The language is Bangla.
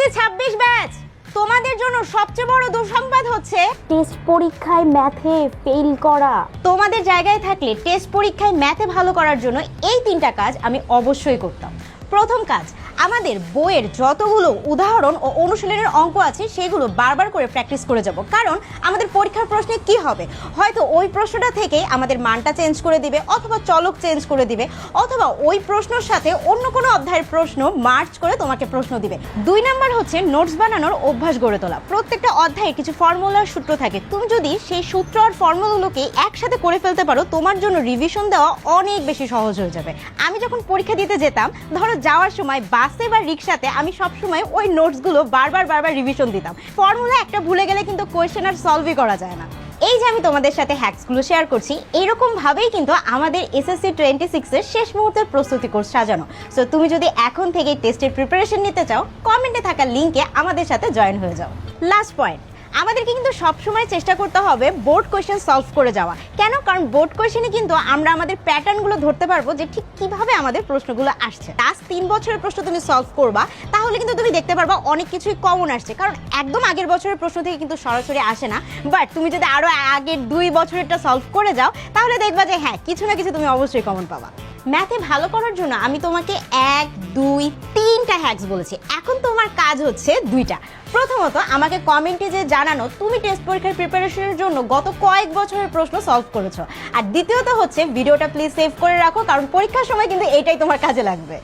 এসএসসি 26 ব্যাচ তোমাদের জন্য সবচেয়ে বড় দুঃসংবাদ হচ্ছে টেস্ট পরীক্ষায় ম্যাথে ফেল করা। তোমাদের জায়গায় থাকলে টেস্ট পরীক্ষায় ম্যাথে ভালো করার জন্য এই 3টা কাজ আমি অবশ্যই করতাম। প্রথম কাজ, আমাদের বইয়ের যতগুলো উদাহরণ ও অনুশীলনের অঙ্ক আছে সেগুলো বারবার করে প্র্যাকটিস করে যাব, কারণ আমাদের পরীক্ষার প্রশ্নে কি হবে, হয়তো ওই প্রশ্নটা থেকে আমাদের মানটা চেঞ্জ করে দিবে, অথবা চলক চেঞ্জ করে দিবে, অথবা ওই প্রশ্নের সাথে অন্য কোনো অধ্যায়ের প্রশ্ন মার্চ করে তোমাকে প্রশ্ন দিবে। 2 নাম্বার হচ্ছে নোটস বানানোর অভ্যাস গড়ে তোলা। প্রত্যেকটা অধ্যায়ে কিছু ফর্মুলার সূত্র থাকে, তুমি যদি সেই সূত্র আর ফর্মুলাগুলোকে একসাথে করে ফেলতে পারো, তোমার জন্য রিভিশন দেওয়া অনেক বেশি সহজ হয়ে যাবে। আমি যখন পরীক্ষা দিতে যেতাম, ধরো যাওয়ার সময় বাসে বা রিক্সাতে আমি সবসময় ওই নোটসগুলো বারবার রিভিশন দিতাম। ফর্মুলা একটা ভুলে গেলে কিন্তু কোয়েশ্চেন আর সলভই করা যায় না। এই যে আমি তোমাদের সাথে হ্যাকসগুলো শেয়ার করছি, এইরকম ভাবেই কিন্তু আমাদের এসএসসি 26 এর শেষ মুহূর্তের প্রস্তুতি কোর্স সাজানো। সো তুমি যদি এখন থেকে টেস্টের প্রিপারেশন নিতে চাও, কমেন্টে থাকা লিংকে আমাদের সাথে জয়েন হয়ে যাও। লাস্ট পয়েন্ট, আমাদেরকে কিন্তু সবসময় চেষ্টা করতে হবে বোর্ড কোয়েশ্চেন সলভ করে যাওয়া। কেন? কারণ বোর্ড কোয়েশ্চেনে কিন্তু আমরা আমাদের প্যাটার্নগুলো ধরতে পারবো যে ঠিক কিভাবে আমাদের প্রশ্নগুলো আসছে। লাস্ট 3 বছরের প্রশ্ন তুমি সলভ করবা, তাহলে কিন্তু তুমি দেখতে পারবা অনেক কিছুই কমন আসছে, কারণ একদম আগের বছরের প্রশ্ন থেকে কিন্তু সরাসরি আসে না। বাট তুমি যদি আরো আগের 2 বছরেরটা সলভ করে যাও, তাহলে দেখবা যে হ্যাঁ, কিছু না কিছু তুমি অবশ্যই কমন পাবা। ম্যাথে ভালো করার জন্য আমি তোমাকে 1, 2, 3টা হ্যাকস বলেছি। এখন তোমার কাজ হচ্ছে 2টা। প্রথমত, আমাকে কমেন্টে যে জানানো তুমি টেস্ট পরীক্ষার প্রিপারেশনের জন্য গত কয়েক বছরের প্রশ্ন সলভ করেছো। আর দ্বিতীয়ত হচ্ছে, ভিডিওটা প্লিজ সেভ করে রাখো, কারণ পরীক্ষার সময় কিন্তু এটাই তোমার কাজে লাগবে।